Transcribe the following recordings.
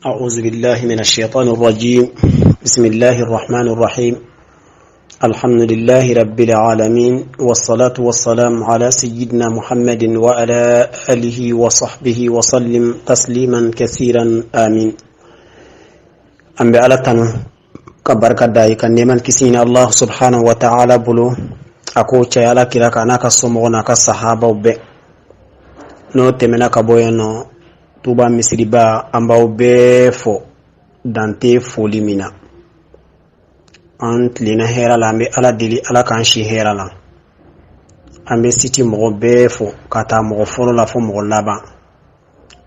أعوذ بالله من الشيطان الرجيم. بسم الله الرحمن الرحيم. الحمد لله رب العالمين، والصلاة والسلام على سيدنا محمد وعلى آله وصحبه وسلم تسليما كثيرا آمين. أم بألتنا كبرك دايك نيمان كسين الله سبحانه وتعالى بلو أكو تشايلا كلا كاناك الصمغنا كالصحابة وبي نوت منك بوينو tuba misiriba ambao befo dante folimina antlina hera la ambe ala dili ala kanshi hera la ambe siti mogo befo kata mogo folo la fo mogo laba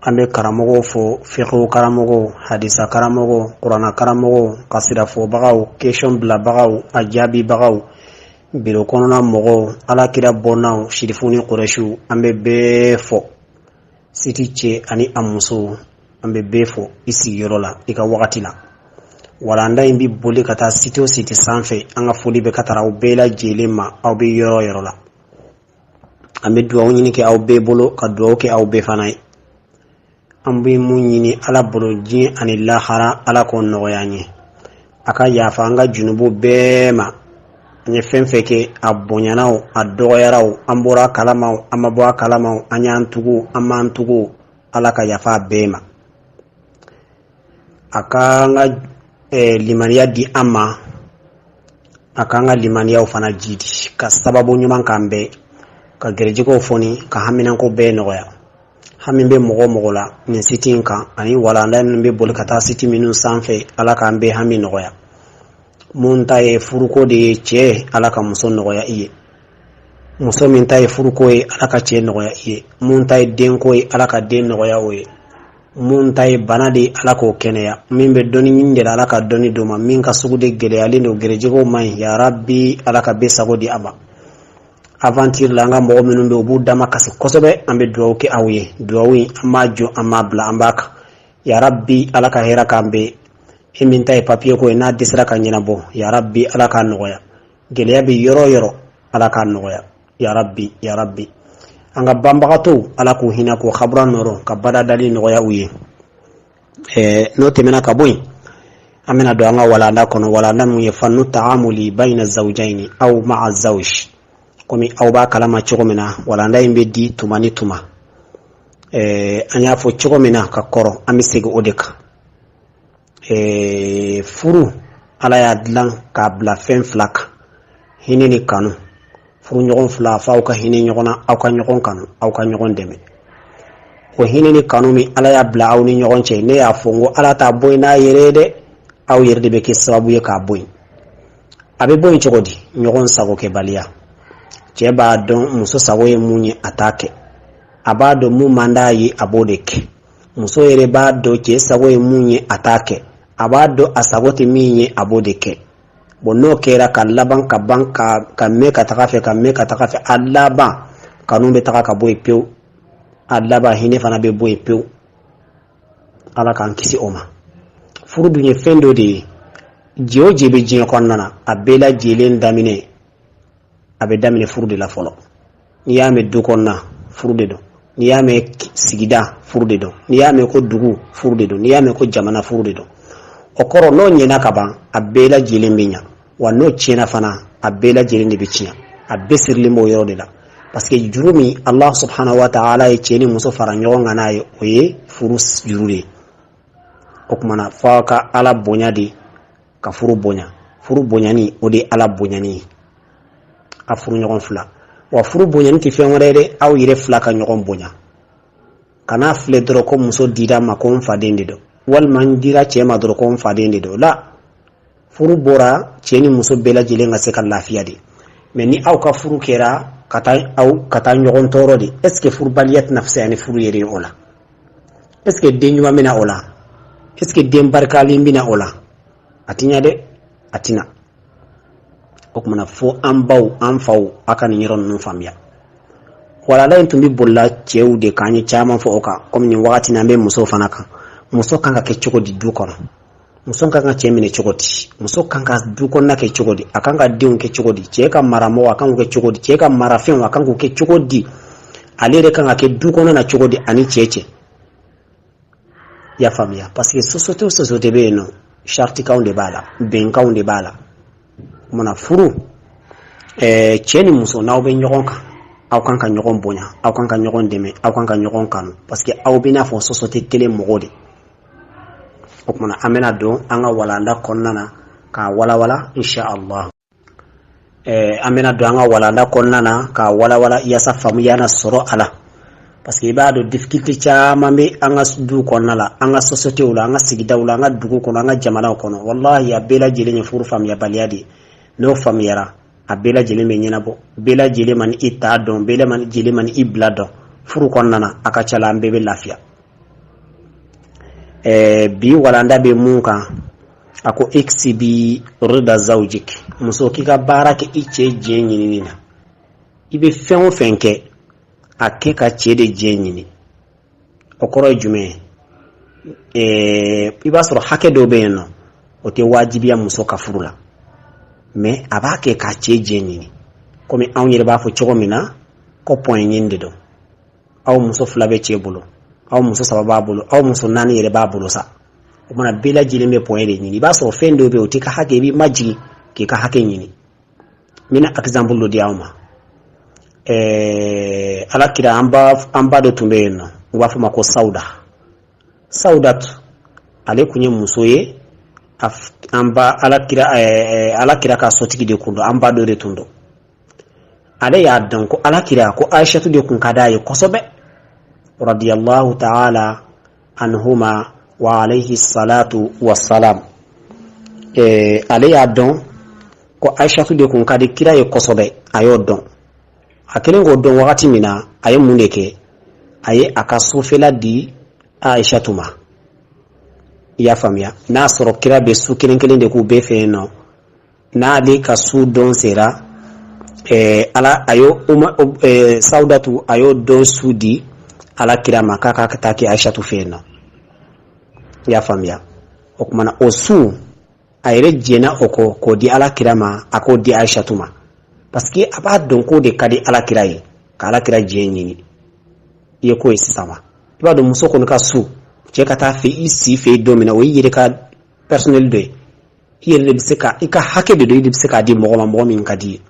ambe karamogo fo fiqhu karamogo hadisa karamogo qur'ana karamogo kasira fo bagaw question bla bagaw ajabi bagaw biro konona mogo ala kira bonaw shirifuni quraishu ambe befo siti che ani amuso ambe befo isi yorola ika wakati la walanda imbi boli kata siti o siti sanfe anga foli be katara o bela jelema au be yorola ambe duwa nyini ke au be bolo ka duwa ke au be fanai ambe munyini ala bolo jin ani lahara ala ko noyanye aka yafa anga junubu bema nye fenfeke abonyanao adoyarao ambora kalamao amabwa kalamao anyantugu amantugu alaka yafa bema akanga limania di ama akanga limania ufana jidi ka sababu nyuma kambe ka gerejiko foni ka hamina ko be noya hamimbe mogo la ni sitinka ani wala ndambe bol kata siti minu sanfe alaka ambe hami noya munta ye furuko de che alaka muso noya iye muso minta ye furuko ye alaka che noya iye munta ye denko ye alaka den noya oye munta ye bana de alaka keneya mimbe doni nyinde alaka doni doma minka sugude gele ale no gerejego mai ya rabbi alaka besago di aba aventure langa mo minu be obu dama kasi kosobe ambe duwa ke awye duwa amajo amabla ambaka ya rabbi alaka hera kambe himinta e papier ko na disra ka nyina bo ya rabbi ala ka noya gele bi yoro ala ka noya ya rabbi anga bambagato ala ko hina ko khabra noro ka bada dali noya uye no temena ka boy amena do anga wala nda kono wala nan mu yafannu ta'amuli bayna zawjaini aw ma'a zawj komi aw ba kalama chogomena wala nda imbe di tumani tuma anya fo chogomena ka koro amisege odeka furu ala ya dilan ka bla fen flak hinini kanu furu nyogon fla fa ka hini nyogona aw ka nyogon kanu aw ka nyogon deme ko hinini kanu mi ala ya bla aw ni nyogon che ne ya fongo ala ta boy na yerede aw yerde be ke sababu ye ka boy abe boy chogodi nyogon sago ke balia che ba don muso sago ye munye atake abado mu mandayi abodeke muso yere ba do che sago ye munye atake abado asagote minye abodeke bonno kera kalaban ka banka ka meka takafe alaba kanumbe taka boy pew alaba hine fana be boy pew ala kan kisi oma furu dunye fendo de jioje be jin konnana abela jelen damine abe damine furu de la folo niyame du konna furu de do niyame sigida furu de do niyame ko dugu furu de do niyame ko jamana furu de do okoro no nyena kaba abela jilimbinya wa no chena fana abela jilindi bichinya abesirli mo yoro de la parce que jurumi Allah subhanahu wa ta'ala e cheni muso faranyo nganayo oye furus jurule okmana faka ala bonya di ka furu bonya ni odi ala bonya ni afuru nyogon fula wa furu bonya ni ti fenwere aw yire fula ka nyogon bonya kana fle dro ko muso dida makom fadende do wal man dira chema dro ko fadende do la furu bora cheni muso bela jilenga seka lafiya de mais ni aw ka furu kera kata nyogon toro di est ce que furu baliyat nafsi yani furu yere ola est ce que denyuma mena ola est ce que dembarkali mbina ola atinya de atina okmana fo ambaw amfaw akani nyiron nun famya wala la intumbi bolla chew de kanyi chama fo oka comme ni wakati na mbe muso fanaka muso kanga ke chogodi du kono muso kanga chemine chogodi muso kanga du konna ke chogodi akanga diun ke chogodi cheka maramo akanga ke chogodi cheka marafin akanga ke chogodi alere kanga ke du kono na chogodi ani cheche ya faamuya parce que société be no charte kaw de bala ben kaw de bala mona furu cɛ ni muso n'aw bɛ ɲɔgɔn kan aw kan ka ɲɔgɔn bonya aw kan ka ɲɔgɔn dɛmɛ aw kan ka ɲɔgɔn kanu parce que aw bɛ n'a fɔ société kelen mɔgɔ de o kumana an bɛna don an ka walanda kɔnɔna na k'a walawala inshallah an bɛna don an ka walanda kɔnɔna na k'a walawala yaasa faamuya na sɔrɔ a la parce que i b'a dɔn difficulté caman bɛ an ka du kɔnɔna la an ka sociétéw la an ka sigidaw la an ka dugu kɔnɔ an ka jamanaw kɔnɔ wallahi a bɛɛ lajɛlen ye furu faamuyabaliya de ye n'o faamuyara a bɛɛ lajɛlen bɛ ɲɛnabɔ bɛɛ lajɛlen man i t'a dɔn bɛɛ lajɛlen man i bila dɔn furu kɔnɔna na a ka ca la an bɛɛ bɛ lafiya bi walanda bɛ mun kan a ko iksibi rida zawjik muso k'i ka baara kɛ i cɛ diɲɛ ɲinini na i bɛ fɛn o fɛn kɛ a kɛ ka cɛ de diɲɛ ɲini o kɔrɔ ye jumɛn ye i b'a sɔrɔ hakɛ dɔw bɛ yen nɔ o tɛ wajibiya muso ka furu la mais a b'a kɛ k'a cɛ diɲɛ ɲini komi anw yɛrɛ b'a fɔ cogo min na ko point ɲini de don aw muso 2 bɛ cɛ bolo aw muso 3 b'a bolo aw muso 4 yɛrɛ b'a bolo sa o mana bɛɛ lajɛlen bɛ point de ɲini i b'a sɔrɔ fɛn dɔw bɛ yen o tɛ ka hakɛ i b'i majigin k'i ka hakɛ ɲini n bɛna exemple dɔ di aw ma alakira an ba dɔ tun bɛ yen nɔ u b'a fɔ ma ko Sawudatu ale kun ye muso ye an ba alakira ka sotigi de kun don an ba dɔ de tun don ale y'a dɔn ko alakira ko Aishatu de kun ka d'a ye kosɛbɛ radiyallahu ta'ala anhuma wa alayhi salatu wassalam ale y'a dɔn ko Aishatu de kun ka di kira ye kosɛbɛ a y'o dɔn a kelen k'o dɔn wagati min na a ye mun de kɛ a ye a ka sufɛla di Aishatu ma i y'a faamuya n'a sɔrɔ kira bɛ su kelen kelen de k'u bɛɛ fɛ yen nɔ n'ale ka su dɔn sera Sawudatu a y'o dɔn su di ala kira ma k'a ka taa kɛ Aishatu fɛ yen nɔ i y'a faamuya o kumana o su a yɛrɛ jɛna o kɔ k'o di ala kira ma a k'o di Aishatu ma parce que a b'a dɔn k'o de ka di ala kira ye ka ala kira diɲɛ ɲini i ye k'o ye sisan wa i b'a dɔn muso kɔni ka su cɛ ka taa fɛ i si fɛ don min na o y'i yɛrɛ ka personnel dɔ ye i yɛrɛ de bɛ se ka i ka hakɛ de don i de bɛ se k'a di mɔgɔ ma mɔgɔ min ka di ye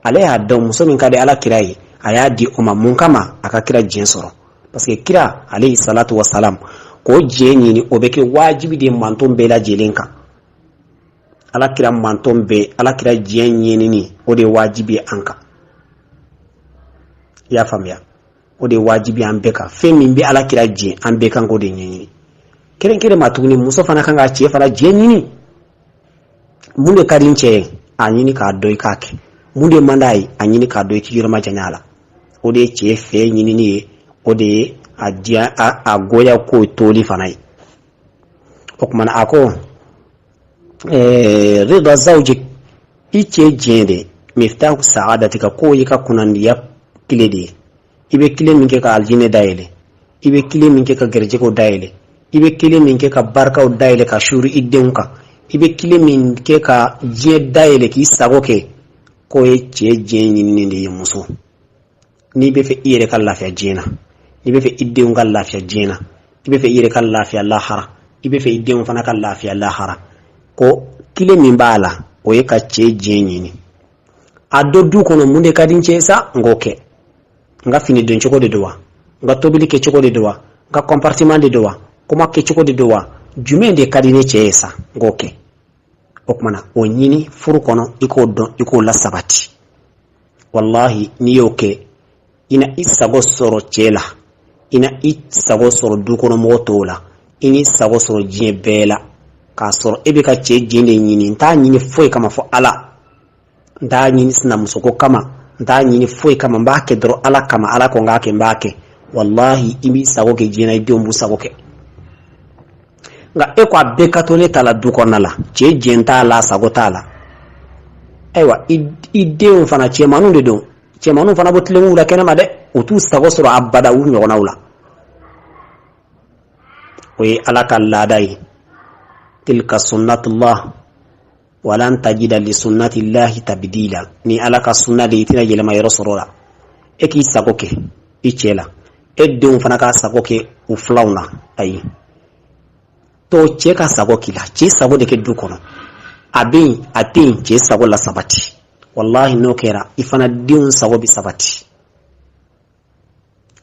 ale y'a dɔn muso min ka di ala kira ye a y'a di o ma mun kama a ka kira diɲɛ sɔrɔ parce que kira alayhi salatu wassalam k'o diɲɛ ɲini o bɛ kɛ wajibi de manton bɛɛ lajɛlen kan ala kira manton bɛɛ ala kira diɲɛ ɲinini o de ye wajibi ye an kan i y'a faamuya o de ye wajibi an bɛɛ kan fɛn min bɛ ala kira diɲɛ an bɛɛ kan k'o de ɲɛɲini kɛrɛnkɛrɛn ma tuguni muso fana kan ka cɛ fana diɲɛ ɲini mun de ka di n cɛ ye a ɲini k'a dɔn i k'a kɛ mun de man d'a ye a ɲini k'a dɔn i k'i yɔrɔma janya a la o de ye cɛ fɛ ɲinini ye o de ye a goya k'o toli fana ye o kumana a ko rida zawjik i cɛ diɲɛ de miftahu saadatika k'o ye ka kunnandiya kile de ye i bɛ kile min kɛ ka aljinɛ dayɛlɛ i bɛ kile min kɛ ka garijɛgɛw dayɛlɛ i bɛ kile min kɛ ka barikaw dayɛlɛ ka shuri i denw kan i bɛ kile min kɛ ka diɲɛ dayɛlɛ k'i sago kɛ k'o ye cɛ diɲɛ ɲinini de ye muso n'i bɛ fɛ i yɛrɛ ka lafiya diɲɛ na n'i bɛ fɛ i denw ka lafiya diɲɛ na i bɛ fɛ i yɛrɛ ka lafiya lahara i bɛ fɛ i denw fana ka lafiya lahara ko kile min b'a la o ye ka cɛ diɲɛ ɲini a dɔ du kɔnɔ mun de ka di n cɛ sa n k'o kɛ n ka fini don cogo de don wa n ka tobili kɛ cogo de don wa n ka comportement de don wa kuma kɛ cogo de don wa jumɛn de ka di ne cɛ ye sa n k'o kɛ o kumana o ɲini furu kɔnɔ i k'o dɔn i k'o lasabati wallahi n'i y'o kɛ i na i sago sɔrɔ cɛ la i na i sago sɔrɔ du kɔnɔ mɔgɔ tɔw la i n'i sago sɔrɔ diɲɛ bɛɛ la k'a sɔrɔ e bɛ ka cɛ diɲɛ de ɲini n t'a ɲini foyi kama fɔ ala n t'a ɲini sinamusoko kama n t'a ɲini foyi kama n b'a kɛ dɔrɔn ala kama ala ko n k'a kɛ n b'a kɛ wallahi i b'i sago kɛ diɲɛ na i denw b'u sago kɛ nka e ko a bɛɛ ka to ne ta la du kɔnɔna la cɛ diɲɛ t'a la sago t'a la ayiwa i denw fana cɛmanninw de don cɛmanninw fana bɔ tilenw la kɛnɛma dɛ u t'u sago sɔrɔ abada u ɲɔgɔnnaw la o ye ala ka laada ye tilka sunnatullah walan tajida li sunnatillahi tabdila ni ala ka sunna de i tɛna yɛlɛma yɔrɔ sɔrɔ la e k'i sago kɛ i cɛ la e denw fana k'a sago kɛ u filaw na ayi to cɛ ka sago kila cɛ sago de kɛ du kɔnɔ a bɛ yen a tɛ yen cɛ sago la sabati wallahi n'o kɛra i fana denw sago bɛ sabati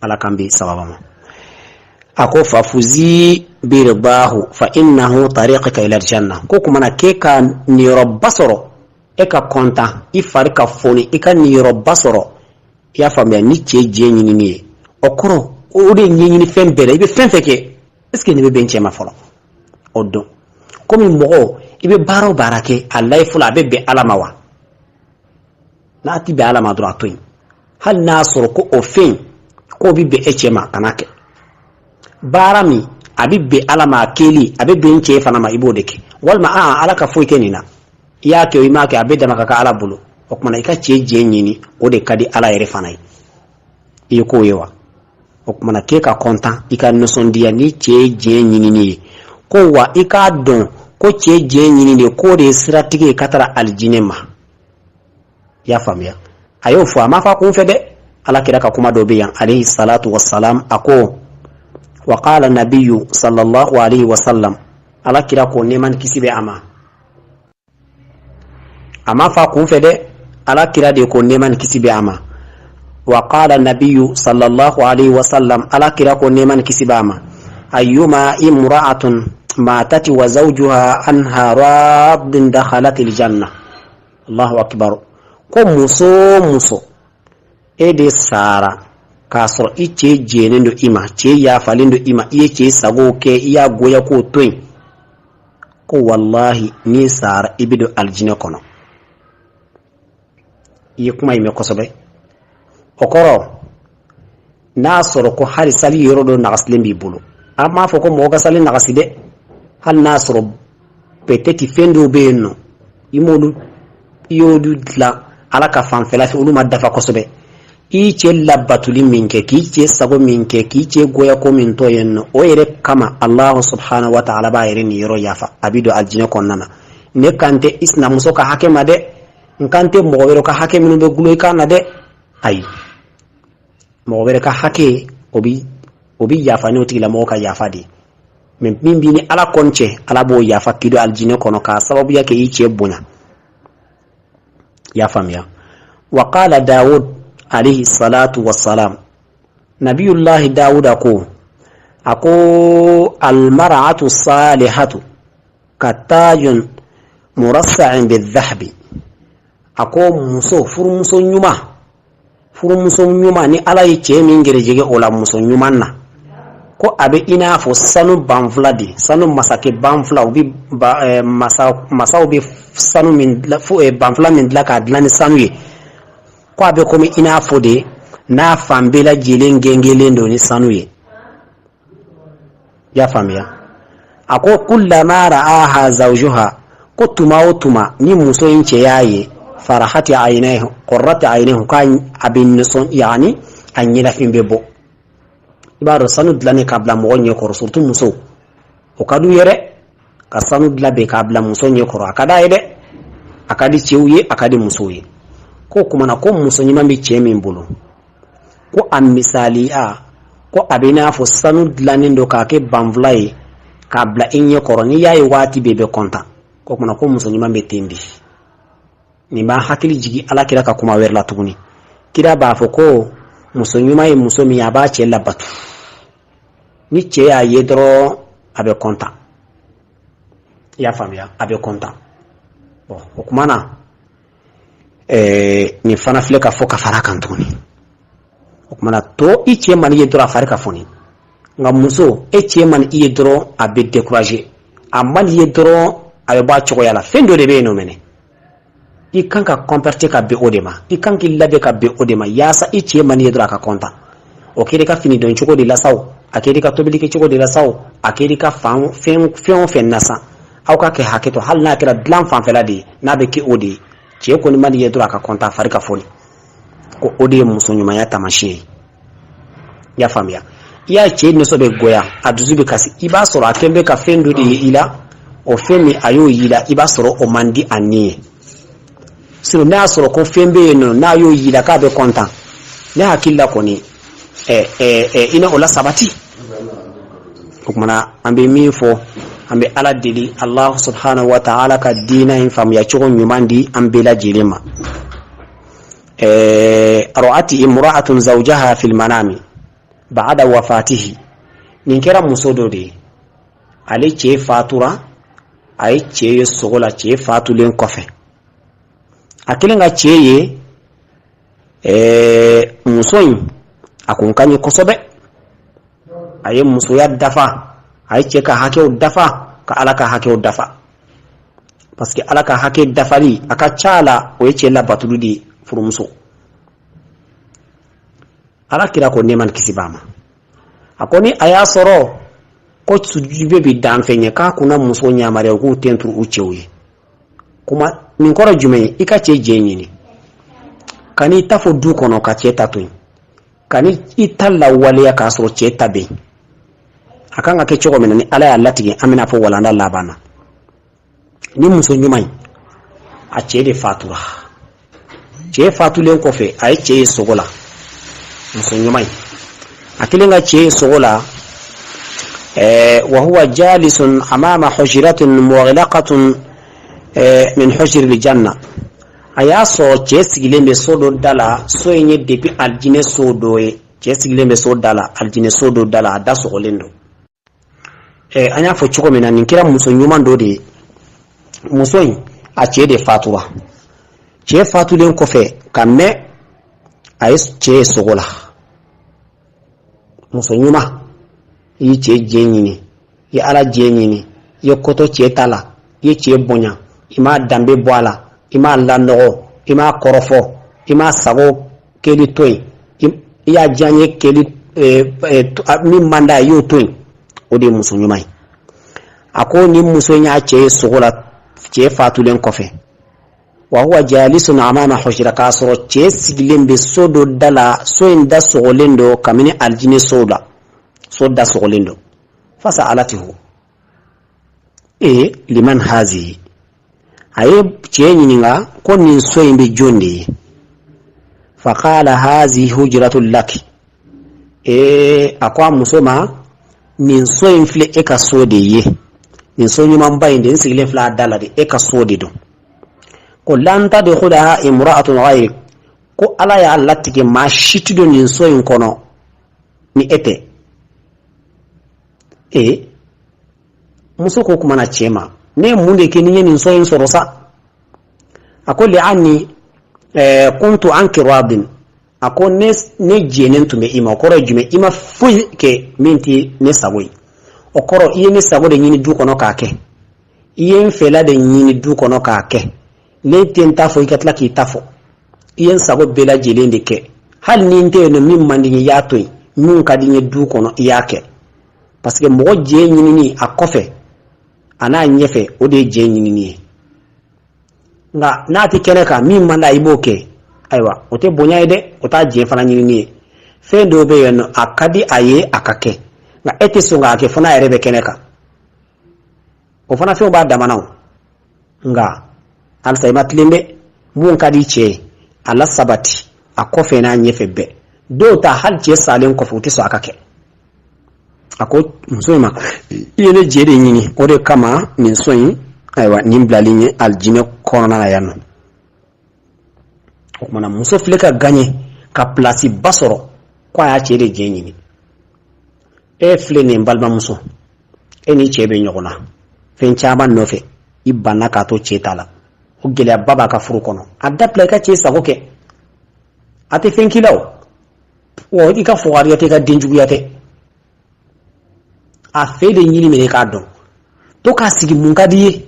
ala kan bɛ sababa ma a ko fafuzi biribahu fa innahu tariqaka ila aljanna ko kuma na k'e ka niyɔrɔba sɔrɔ e ka kɔntan i fari ka foni i ka niyɔrɔba sɔrɔ i y'a faamuya ni cɛ diɲɛ ɲinini ye o kɔrɔ o de ye ɲɛɲini fɛn bɛɛ la i bɛ fɛn fɛn kɛ est ce que nin bɛ bɛn cɛ ma fɔlɔ o don komi mɔgɔ i bɛ baara o baara kɛ a layi fɔlɔ a bɛ bɛn ala ma wa n'a ti bɛn ala ma dɔrɔn a to yen hali n'a sɔrɔ ko o fɛn k'o bɛ bɛn e cɛ ma kana kɛ baara min a bɛ bɛn ala ma a kɛli a bɛ bɛn cɛ fana ma i b'o de kɛ walima ala ka foyi kɛ nin na i y'a kɛ o i m'a kɛ a bɛ dama ka kɛ ala bolo o kumana i ka cɛ diɲɛ ɲini o de ka di ala yɛrɛ fana ye i ye k'o ye wa o kumana k'e ka kɔntan i ka nisɔndiya ni cɛ diɲɛ ɲinini ye ko wa i k'a dɔn ko cɛ diɲɛ ɲinini ye k'o de ye siratigi ye ka taara alijinɛ ma i y'a faamuya a y'o fɔ a m'a fɔ a kun fɛ dɛ ala kira ka kuma dɔ bɛ yan alayhi salatu wassalam a ko wa qala nabiyyu sallallahu alayhi wa sallam ala kira ko neman kisi bɛ a ma a m'a fɔ a kun fɛ dɛ ala kira de ko neman kisi bɛ a ma wa qala nabiyyu sallallahu alayhi wa sallam ala kira ko neman kisi bɛ a ma ayyuma imra'atun matati wa zawjuha anha raddin dakhalat aljanna allahu akbar ko muso e de sara k'a sɔrɔ i cɛ jɛnen don i ma cɛ yafalen don i ma i ye cɛ sago kɛ i y'a goya k'o to yen ko wallahi ni sara i bɛ don alijinɛ kɔnɔ i ye kuma in mɛn kosɛbɛ o kɔrɔ n'a sɔrɔ ko hali sali yɔrɔ dɔ nagasilen b'i bolo an m'a fɔ ko mɔgɔ ka sali nagasi dɛ hali n'a sɔrɔ peut-être fɛn dɔw bɛ yen nɔ i y'olu dilan ala ka fanfɛla fɛ olu ma dafa kosɛbɛ i cɛ labatuli min kɛ k'i cɛ sago min kɛ k'i cɛ goya ko min tɔ yen nɔ o yɛrɛ kama Allahu subhanahu wa ta'ala b'a yɛrɛ nin yɔrɔ yafa a bɛ don alijinɛ kɔnɔna na ne kan tɛ i sinamuso ka hakɛ ma dɛ n kan tɛ mɔgɔ wɛrɛ ka hakɛ minnu bɛ gulo i kan na dɛ ayi mɔgɔ wɛrɛ ka hakɛ o bi yafa n'o tigilamɔgɔ ka yafa de mais min b'i ni ala kɔni cɛ ala b'o yafa k'i don alijinɛ kɔnɔ k'a sababuya kɛ i cɛ bonya ya faamuya wa qala Dawud alayhi salatu wassalam nabiyullahi Dawud ako almar'atu salihatu katajun murassa'in bidhahabi ako furumuso ɲuman ni ala ye cɛ min gɛrɛjɛgɛ o la muso ɲuman na ko a bɛ i n'a fɔ sanu banfila de sanu masakɛ banfila u bɛ masaw bɛ sanu banfila min dilan k'a dilan ni sanu ye ko a bɛ komi i n'a fɔ de n'a fan bɛɛ lajɛlen gɛngɛlen don ni sanu ye i y'a faamuya a ko kullama ra'aha zawjuha ko tuma o tuma ni muso in cɛ y'a ye farahati aynahu qurrati aynahu ka a bɛ nisɔn yani a ɲɛnafin bɛ bɔ i b'a dɔn sanu dilannen k'a bila mɔgɔ ɲɛ kɔrɔ surtout muso o ka d'u ye dɛ ka sanu dilan bɛn k'a bila muso ɲɛ kɔrɔ a ka d'a ye dɛ a ka di cɛw ye a ka di musow ye ko kumana ko muso ɲuman bɛ cɛ min bolo ko a misaliya ko a bɛ n'a fɔ sanu dilannen don k'a kɛ banfula ye k'a bila i ɲɛ kɔrɔ n'i y'a ye waati bɛɛ bɛ kɔntan ko kumana ko muso ɲuman bɛ ten de nin b'a hakili jigin ala kira ka kuma wɛrɛ la tuguni kira b'a fɔ ko muso ɲuman ye muso min a b'a cɛ labatu ni cɛ y'a ye dɔrɔn a bɛ kɔntan i y'a faamuya a bɛ kɔntan bon o kuma na nin fana filɛ ka fɔ ka fara kan tuguni o kuma na to i cɛ man i ye dɔrɔn a fari ka foni nka muso e cɛ man i ye dɔrɔn a bɛ décourager a man i ye dɔrɔn a bɛ bɔ a cogoya la fɛn dɔ de bɛ yen nɔ mɛnɛ i kan ka comporter ka bɛn o de ma i kan k'i labɛn ka bɛn o de ma yaasa i cɛ man i ye dɔrɔn a ka kɔntan o kɛra i ka fini dɔn cogo de la saw a kɛra i ka tobili kɛ cogo de la saw a kɛra i ka fɛn o fɛn na sa aw ka kɛ hakɛ to hali n'a kɛra dilan fanfɛla de ye n'a bɛ kɛ o de ye cɛ kɔni man i ye dɔrɔn a ka kɔntan fari ka foni ko o de ye muso ɲumanya taamasiyɛn ye i y'a faamuya i y'a cɛ nisɔn bɛ goya a dusu bɛ kasi i b'a sɔrɔ a kɛn bɛ ka fɛn dɔ de ye i la o fɛn min a y'o y'i la i b'a sɔrɔ o man di a ni ye sinon n'a y'a sɔrɔ ko fɛn bɛ yen nɔ n'a y'o y'i la k'a bɛ kɔntan ne hakili la kɔni i na o la sabati o kumana an bɛ min fɔ ambe ala dili Allah subhanahu wa ta'ala ka dina in fam ya chugo nyumandi ambela jilima ra'ati imra'atun zawjaha fil manami ba'da wafatihi ninkera musodo de ale che fatura ay che sogola che fatulen kofe akilenga cheye musoyin akunkanyi kosobe aye musoya dafa ay che ka hakeu dafa ka alaka hakeu dafa parce que alaka hake dafali aka chala o che la batuludi furumuso ala kira ko neman kisibama akoni aya soro ko sujube bi danfenye ka kuna muso nyamare ko tentur uchewe kuma min koro jume ika che jenyini kani tafo du kono ka che tatun kani italla waliya ka so che tabe akanga ke chogo menani ala ya latigi amina fo wala ndalla bana ni muso nyumai a che de fatura che fatulen ko fe ay che sogola muso nyumai akilenga che sogola wa huwa jalisun amama hujratin mughlaqatun min hujr aljanna aya so che sigilembe sodo dala so yenye depuis aljine sodo e che sigilembe sodo dala aljine sodo dala da so golendo anya fo chuko mena ninkira muso nyuma ndode muso yi a che de fatura che fatulen ko fe kamme ay che sogola muso nyuma yi che jenyini yi ala jenyini yi koto che tala yi che bonya ima dambe boala ima lanogo ima korofo ima sago keli toy ya janye keli mi manda yo toy odi muso nyumai ako ni muso nya che sogola che fatulen kofe wa huwa jalisun amama hujra kasro che siglembe sodo dala so inda sogolendo kamini aljine soda sogolendo fasa alatihu liman hazi aye che nyinga ko nin so imbe jonde faqala hazi hujratul laki akwa musoma nin so infle eka sode ye nin so nyuma mbayinde siglen fla dala de eka sode do ko lanta de khudaha imra'atun ghayr ko ala ya latike ma shitido nin so in kono ni ete muso ko kuma na chema ne munde ke nin so in sorosa akoli anni kuntu anki radin ako ne jenen tume ima okoro jume ima fuy ke minti ne sagoy okoro iye ne sago de nyini du kono kake iye mfela de nyini du kono kake le tenta fo ikatla ki tafo iye sago bela jelende ke hal ni nte no min mandi ya toy mun kadi ni du kono yake parce que mo je nyini ni akofe ana nyefe o de je nyini ni nga nati keneka min manda iboke aywa ote bonya ide ota je fana nyini ni fe do be yon akadi aye akake nga ete sunga ake fana erebe keneka o fana fe ba damanaw nga al saymat limbe mun kadi che ala sabati akofe na nyefe be do ta hal che salen ko futi so akake ako musoma yene je de nyini o de kama min soyi aywa nimblalinye aljine kono na yano o mana muso fleka gagner ka place basoro kwa ya chere jenyini flene mbalma muso eni chebe nyogona fen chama nofe ibana ka to chetala o gele baba ka furu kono adaple ka che sagoke ate fen kilaw o ika fuwari ate ka dinjugu yate a fede nyini mene ka don to ka sigi munkadiye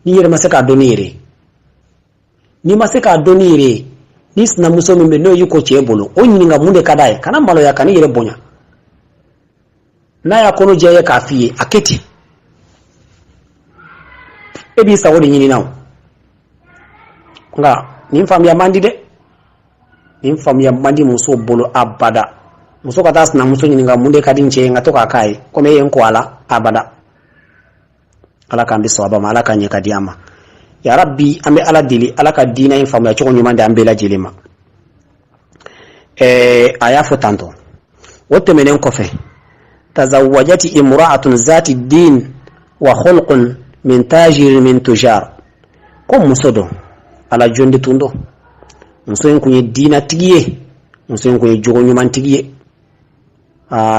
ni yere masaka donire ni masaka donire ni sina muso mbe no yuko chebolo o nyinga munde kadaye kana mbalo ya kani yere bonya na ya kono jeye kafiye aketi ebi sawodi nyini nawo nga ni mfam ya mandi de ni mfam ya mandi muso bolo abada muso kata sina muso nyinga munde kadinche ngatoka kai kome yenko ala abada ala kan bi sawaba mala kan yaka diama ya rabbi ambe ala dili ala ka dina infamu ya choko nyumande ambe la jilima aya fotanto wote menen kofe tazawwajati imra'atun zati din wa khulqun min tajir min tujar ko muso do ala jonde tundo muso en kunye dina tigiye muso en kunye jogo nyuman tigiye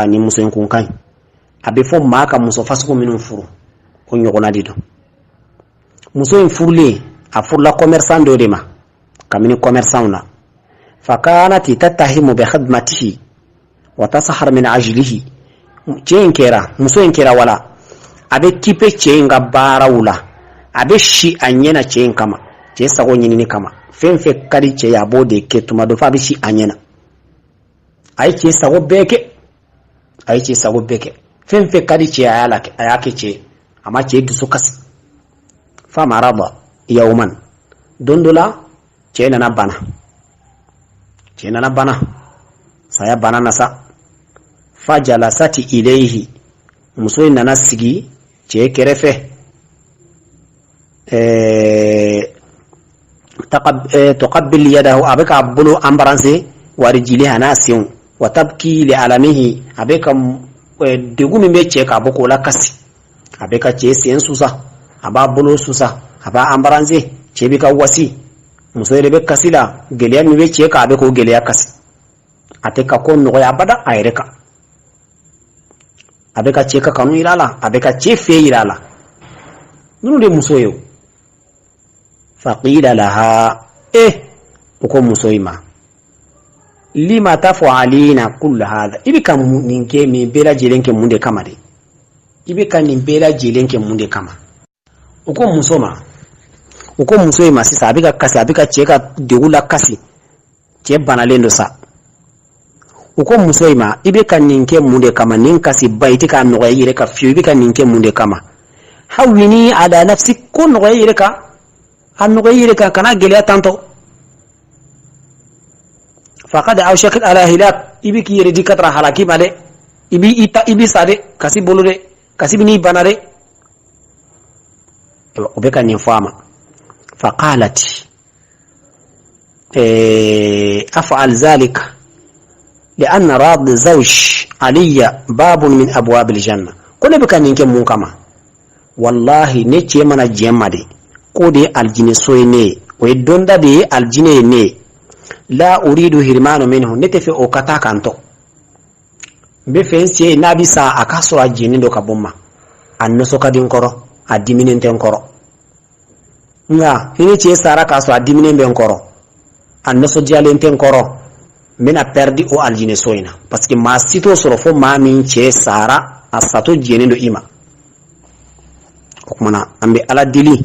ni muso en kun kan abe fo maka muso fasuko minun furu o nyogona dido muso en furle a furla commerçant do dema kamini commerçant na fakanati tatahimu bi khidmatihi wa tasahar min ajlihi ceen kera muso en kera wala abe kipe ceen ga barawula abe shi anyena ceen kama ce sago nyini kama fenfe kadi ce ya bode ke tuma do fa bi shi anyena ay ce sago beke fenfe kadi ce ayake ce amma ce du sukas fa marada yawman dondula ce na bana saya bana nasa fajalasati ilayhi muso nana sigi ce kerefe تقبل يده أبيك أبلو أمبرانسي ورجلها ناسيون وتبكي لعلمه أبيك دغومي ميتشيك أبوكو لكسي أبيك تشيسين سوسا أبا بلو سوسا أبا أمبرانسي تشيبك واسي مسوي بك كسيلا جليا ميتشيك أبيكو جليا كسي أتيك كون نغي أبدا أيريكا أبيك تشيك كانو إلالا أبيك تشيفي إلالا نونو دي مسويو فقيل لها وكم مسويما لما تفعلين كل هذا إبكا نينكي من بلا جيلينك موندي كما دي إبكا من بلا جيلينك موندي كما وكم مسويما سيسا أبكا كسي أبكا تشيكا ديولا كسي تشيب بانا لندو سا وكم مسويما إبكا نينكي موندي كما نينكسي بايتكا نغيي لك فيو إبكا نينكي موندي كما حويني على نفسك كون نغيي لك annugo yire ka kana gele tanto faqad awshakat ala hilak ibiki yire dikatra halaki male ibi sade kasi bolude kasi bini banare obeka ni fama faqalat af'al zalik لأن راض زوج علي باب من أبواب الجنة كل بك نينك مون كما والله نيتي منا جيمادي ko de aljine soyne o donda de aljine ne la uridu hirmanu minhu netefe o kata kanto be fensi nabi sa akaso ajini do kabumma anno so kadin koro adiminen ten koro nga ini ci sara kaso adiminen ben koro anno so jalen ten koro mena perdi o aljine soyna parce que ma sito soro fo ma min ci sara asato jeni do ima kokmana ambe ala dili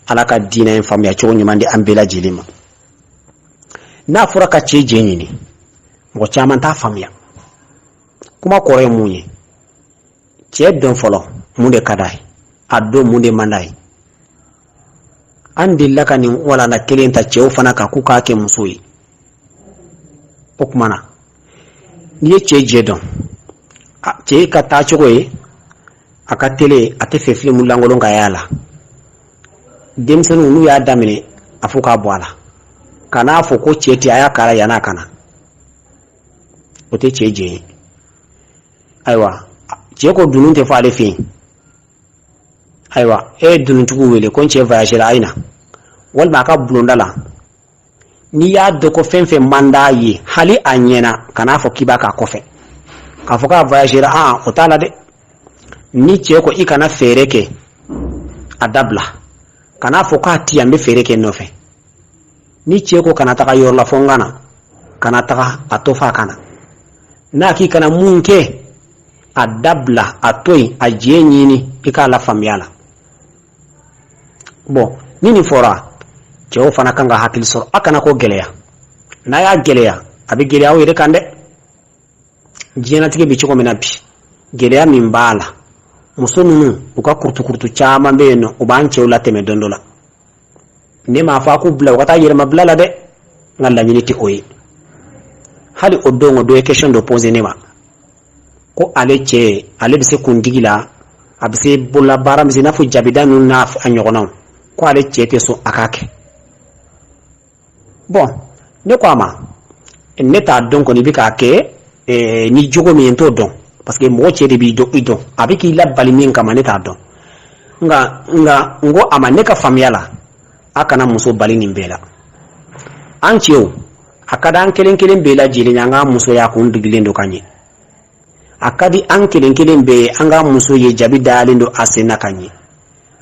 alaka dina en famya cho nyumande ambela jilima na furaka ce jenyi ne mo chaman ta famya kuma kore munye ce don folo munde kadai addo munde mandai andilla ni wala na kelenta ce ufana ka kuka ke musoyi okmana ni ce jedon ce ka ta chogoye aka tele ate fefi mulangolo ngayala demsenu nu ya damine afuka bwala kana fo ko cheti aya kala yana kana ote cheje aiwa je ko dunun te fale fi aiwa dunun tugu wele kon che voyage la aina wal ma ka blondala ni ya do ko fenfe manda yi hali anyena kana fo kibaka kofe ka fo ka voyage la otala de ni che ko ikana fereke adabla kana fo ka tiyambe fereke nofe ni cheko kana taka yorla fongana kana taka atofa kana na ki kana munke adabla atoi ajenyini ikala famyala bo nini fora cheo fana kanga hakil sor akana ko geleya na ya geleya abi geleya o yede kande jena tige bi chiko menapi geleya mimbala musonu uka kurtu chama mbeno ubanche ulateme dondola ne ma fa ku bla wata yere ma bla la de ngalla miniti oyi hali odongo do question do poser ne ma ko ale che ale bise kundigila abise bulla baram zina fu jabidanu na anyogona ko ale che te so akake bon ne ko ama ne ta don ko ni bika ke ni jogo mi ento don parce que mo che de bi do idon abiki la bali min kama ne ta don nga ngo ama ne ka faamuya la a kana muso bali nin bɛɛ la. An cɛw a ka di an kelen kelen bɛɛ lajɛlen an ka musoya kun digilen don ka ɲɛ. A ka di an kelen kelen bɛɛ an ka muso ye jabi dalen don a sen na ka ɲɛ.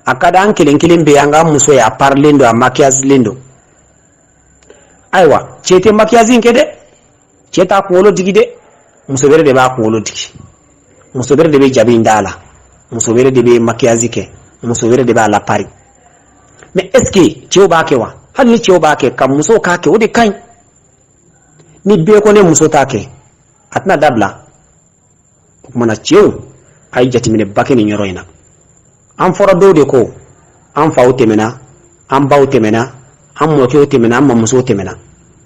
A ka di an kelen kelen bɛɛ an ka muso ye a parilen don a maquillagelen don. Ayiwa cɛ tɛ maquillage kɛ dɛ, cɛ t'a kunkolo digi dɛ, muso wɛrɛ de b'a kunkolo digi, muso wɛrɛ de bɛ jabi in d'a la, muso wɛrɛ de bɛ maquillage kɛ, muso wɛrɛ de b'a la pari. Mais est ce que cɛw b'a kɛ wa? Hali ni cɛw b'a kɛ ka musow k'a kɛ o de ka ɲi. Ni bɛɛ ko ne muso t'a kɛ a tɛna dabila. O kumana cɛw a ye jateminɛba kɛ nin yɔrɔ in na. An fɔra dɔw de ko an faw tɛmɛna, an baw tɛmɛna, an mɔkɛw tɛmɛna, an mamusow tɛmɛna.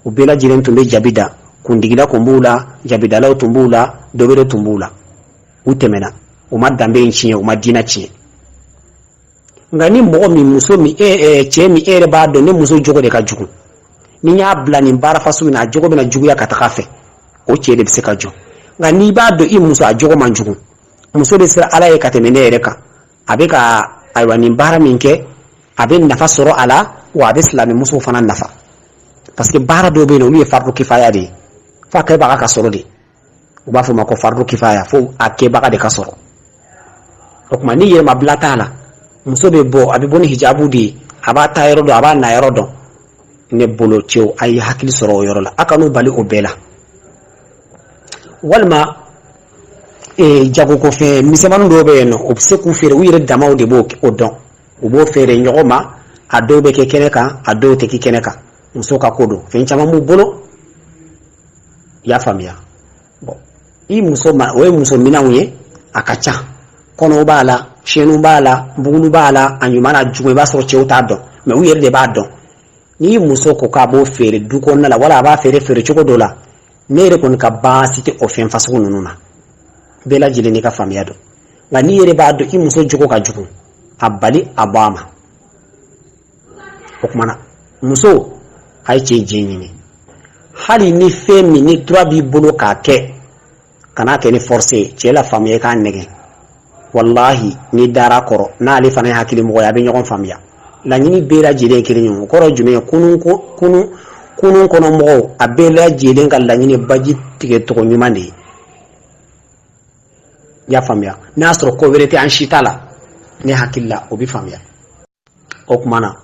U bɛɛ lajɛlen tun bɛ jabi da, kundigila tun b'u la, jabidalaw tun b'u la, dɔ wɛrɛ tun b'u la. U tɛmɛna, u ma danbe in tiɲɛ, u ma diinɛ tiɲɛ. Nka ni mɔgɔ min muso min cɛ min yɛrɛ b'a dɔn ne muso jogo de ka jugu, ni y'a bila nin baara fasugu in na a jogo bɛna juguya ka taga fɛ, o cɛ de bɛ se ka jɔ. Nka n'i b'a dɔn i muso a jogo man jugu, muso de sera Ala ye ka tɛmɛ ne yɛrɛ kan, a bɛ ka ayiwa nin baara min kɛ a bɛ nafa sɔrɔ a la wa a bɛ silamɛ musow fana nafa, parce que baara dɔw bɛ yen olu ye fardu kifaya de ye, fo a kɛbaga ka sɔrɔ de, u b'a fɔ o ma ko fardu kifaya, fo a kɛbaga de ka sɔrɔ. O tuma ni yɛrɛmabila t'a la, muso bɛ bɔ a bɛ bɔ ni hijabu de ye, a b'a ta yɔrɔ dɔn a b'a na yɔrɔ dɔn. Ne bolo cɛw a ye hakili sɔrɔ o yɔrɔ la, a kan'u bali o bɛɛ la. Walima jagokɔfɛn misɛnmanin dɔw bɛ yen nɔ, u bɛ se k'u feere, u yɛrɛ damaw de b'o dɔn, u b'o feere ɲɔgɔn ma, a dɔw bɛ kɛ kɛnɛ kan, a dɔw tɛ kɛ kɛnɛ kan, muso ka ko don, fɛn caman b'u bolo, i y'a faamuya. Bon i muso ma o ye muso minanw ye, a ka ca, kɔnɔw b'a la, fiɲɛninw b'a la, buguni b'a la, a ɲuman n'a juguman i b'a sɔrɔ cɛw t'a dɔn, mais u yɛrɛ de b'a dɔn. Ni muso ko k'a b'o feere du kɔnɔna la wala a b'a feere cogo dɔ la, ne yɛrɛ kɔni ka baasi tɛ o fɛn fasugu ninnu na, bɛɛ lajɛlen n'i ka faamuya dɔn. Nka n'i yɛrɛ b'a dɔn i muso jogo ka jugu, a bali a bɔ a ma. O kumana muso a ye cɛ diɲɛ ɲini, hali ni fɛn min ni droit b'i bolo k'a kɛ, kan'a kɛ ni force ye, cɛ la faamuya i k'a nɛgɛ. Wallahi ni dara kɔrɔ n'ale fana ye hakili mɔgɔ ye a bɛ ɲɔgɔn faamuya. Laɲini bɛɛ lajɛlen kelen ye, o kɔrɔ jumɛn ye? Kunun kɔnɔ mɔgɔw a bɛɛ lajɛlen ka laɲini baji tigɛ tɔgɔ ɲuman de ye. I y'a faamuya? N'a sɔrɔ ko wɛrɛ tɛ an si t'a la, ne hakili la o bɛ faamuya. O kumana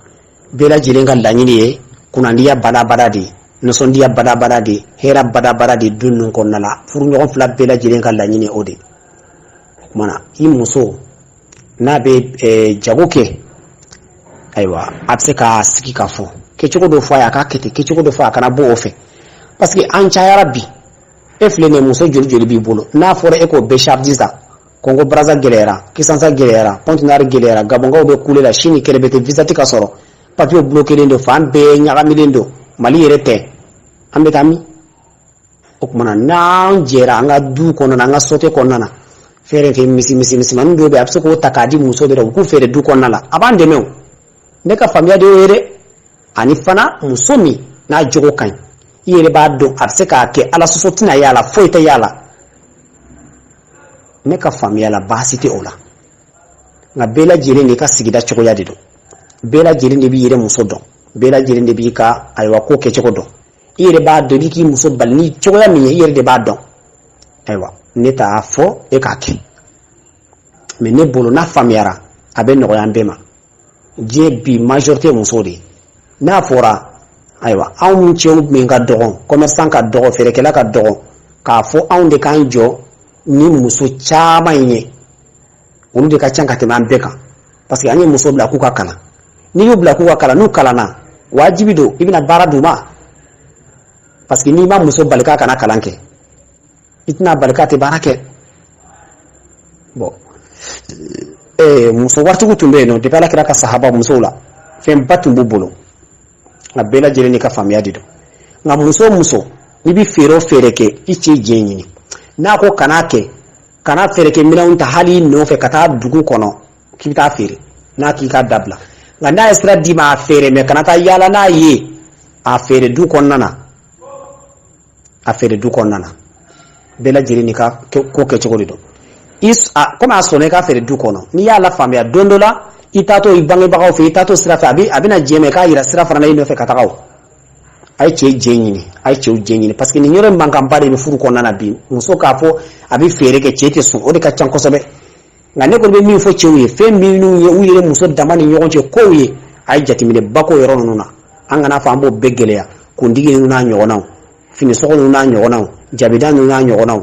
bɛɛ lajɛlen ka laɲini ye kunnandiya badabada de ye, nisɔndiya badabada de ye, hɛrɛ badabada de ye du ninnu kɔnɔna la. Furu ɲɔgɔn fila bɛɛ lajɛlen ka laɲini o de. O kumana i muso n'a bɛ jago kɛ, ayiwa a bɛ se k'a sigi ka fɔ kɛcogo dɔ fɔ a ye, a k'a kɛ ten, kɛcogo dɔ fɔ a kana bɔ o fɛ, parce que an cayara bi. E filɛ nin ye muso joli joli b'i bolo, n'a fɔra e k'o bɛɛ charge sa, Congo Brazza gɛlɛyara, Kisansa gɛlɛyara, Pont-Noir gɛlɛyara, Gabonkaw bɛ kule la, Chine kɛlɛ bɛ ten, visa tɛ ka sɔrɔ, papier bloquelen don, fan bɛɛ ɲagamilen don, Mali yɛrɛ tɛ, an bɛ taa min? O kumana n'an jɛra an ka du kɔnɔna, an ka sote kɔnɔna na, fɛɛrɛ kɛ misɛnmanin dɔw bɛ a bɛ se k'o ta k'a di muso de la, u k'u feere du kɔnɔna la, a b'an dɛmɛ o. Ne ka faamuya de y'o ye dɛ, ani fana muso min n'a jogo ka ɲi, i yɛrɛ b'a dɔn a bɛ se k'a kɛ ala sɔsɔ tɛna y'a la, foyi tɛ y'a la. Ne ka faamuya la baasi tɛ o la, nka bɛɛ lajɛlen de ka sigida cogoya de don, bɛɛ lajɛlen de b'i yɛrɛ muso dɔn, bɛɛ lajɛlen de b'i ka ayiwa ko kɛcogo dɔn, i yɛrɛ b'a dɔn i k'i muso bali ni cogoya min ye i yɛrɛ de b'a dɔn. Ayiwa ne t'a fɔ e k'a kɛ, mais ne bolo n'a faamuyara a bɛ nɔgɔya an bɛɛ ma. Diɲɛ bi majorité muso de ye, n'a fɔra ayiwa anw cɛw min ka dɔgɔn, commerçant ka dɔgɔn, feerekɛla ka dɔgɔn, k'a fɔ anw de k'an jɔ ni muso caman ye, olu de ka ca ka tɛmɛ an bɛɛ kan, parce que an ye muso bila k'u ka kalan, n'i y'u bila k'u ka kalan, n'u kalanna wajibi don i bɛna baara d'u ma, parce que n'i ma muso bali k'a kana kalan kɛ, i tɛna bali k'a tɛ baara kɛ. Bon muso waritigiw tun bɛ yen nɔ depuis Ala kira ka sahaba musow la, fɛnba tun b'u bolo, nka bɛɛ lajɛlen n'i ka faamuya de don. Nka muso o muso n'i bɛ feere o feere kɛ i cɛ diɲɛ ɲini, n'a ko kana kɛ, kana feerekɛ minɛnw ta hali i nɔfɛ ka taa dugu kɔnɔ k'i bɛ taa feere, n'a k'i ka dabila. Nka n'a ye sira d'i ma a feere, mais kana taa yaala n'a ye a feere du kɔnɔna na, a feere du kɔnɔna na, bɛɛ lajɛlen n'i ka ko kɛcogo de don. Comme a sɔnna i ka feere du kɔnɔ, n'i y'a la faamuya don dɔ la itato ibange bagaw fe itato sirafa abina jeme ka ira sirafa na ino fe katakaw ay che jenyini ay che jenyini parce que ni nyore mbankam pare ni furu ko nana bi muso ka fo abi fere ke chete sun o de ka chan ko sobe ngane ko be mi fo chewi fe mi nu ye uyire muso damani nyogon che ko ye ay jatimine bako yoro nuna angana fa ambo begele ya ko ndigi nuna nyogonaw fini soko nuna nyogonaw jabidan nuna nyogonaw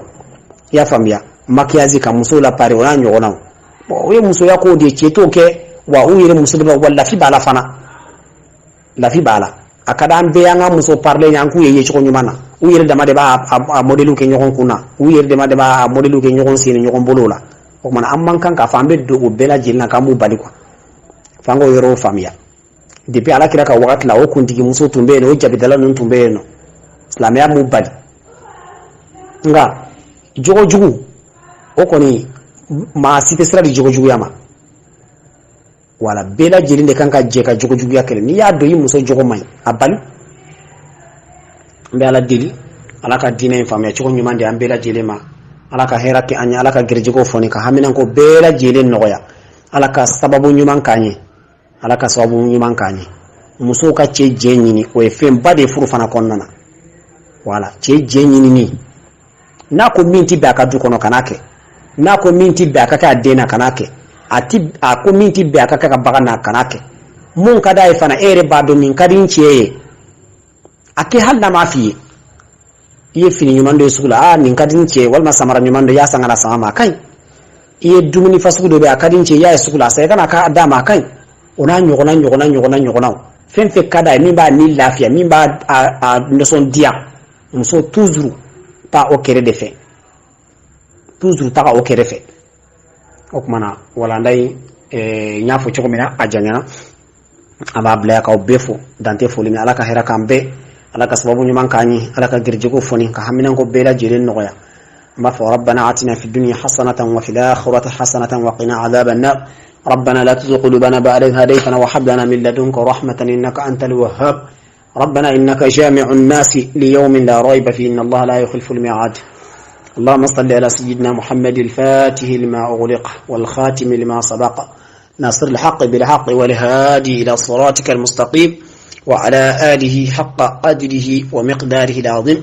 ya famia makiazi ka muso la pare ona nyogonaw bo ye muso ya ko de cheto ke wa uyire muso ba walla fi bala fana la fi bala akada ambe yanga muso parle nyanku ye chiko nyumana uyire dama de ba a modelu ke nyogon kuna uyire dama de ba a modelu ke nyogon sine nyogon bolola o mana amman kan ka fambe do o bela jilna kamu bali kwa fango yoro famia depuis ala kira ka wakati la o kuntigi muso tumbe no jabidala nun tumbe no islamia mu bali nga jogo jugu o koni ma site sira di jogo jugu yama wala bela jilinde kan ka je ka jogo jugu yakele ni ya do yi muso jogo mai abali mbe ala dili ala ka dina famia jogo nyumande ambela jilema ala ka hera ke anya ala ka gerjego foni ka haminan ko bela jile noya ala ka sababu nyuman kanye ala ka sababu nyuman kanye muso ka che jenyini o e fem bade furu fana konnana wala che jenyini ni na ko minti be aka du kono kanake na ko minti be aka ka dena kanake ati a ko minti be aka ka baga na kanake mun kada e fana ere bado min kadin che ake halna mafi iye fini nyumando sugula nin kadin che walma samara nyumando ya sangana sama kai iye dumuni fasugu do be akadin che ya sugula sai kana ka adama kai ona nyogona fenfe kada min ba ni lafiya min ba a leçon dia muso toujours pas au kere de fait toujours ta au kere fait okmana wala ndai nyafo chokomina ajanyana aba bla ka obefo dante folimi ala ka hera kambe ala ka sababu nyuman kanyi ala ka girjego foni ka haminan ko bela jiren noya ma fa rabbana atina fid dunya hasanatan wa fil akhirati hasanatan wa qina adhaban nar ربنا لا تزغ قلوبنا بعد إذ هديتنا وهب لنا من لدنك رحمة إنك أنت الوهاب ربنا إنك جامع الناس ليوم لا ريب فيه إن الله لا يخلف الميعاد اللهم صل على سيدنا محمد الفاتح لما أغلق والخاتم لما سبق ناصر الحق بالحق والهادي إلى صراطك المستقيم وعلى آله حق قدره ومقداره العظيم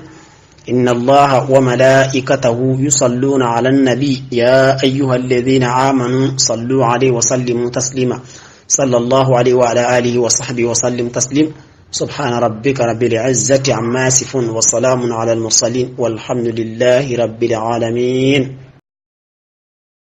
إن الله وملائكته يصلون على النبي يا أيها الذين آمنوا صلوا عليه وسلموا تسليما صلى الله عليه وعلى آله وصحبه وسلم تسليم سبحان ربك رب العزة عما يصفون وسلام على المرسلين والحمد لله رب العالمين.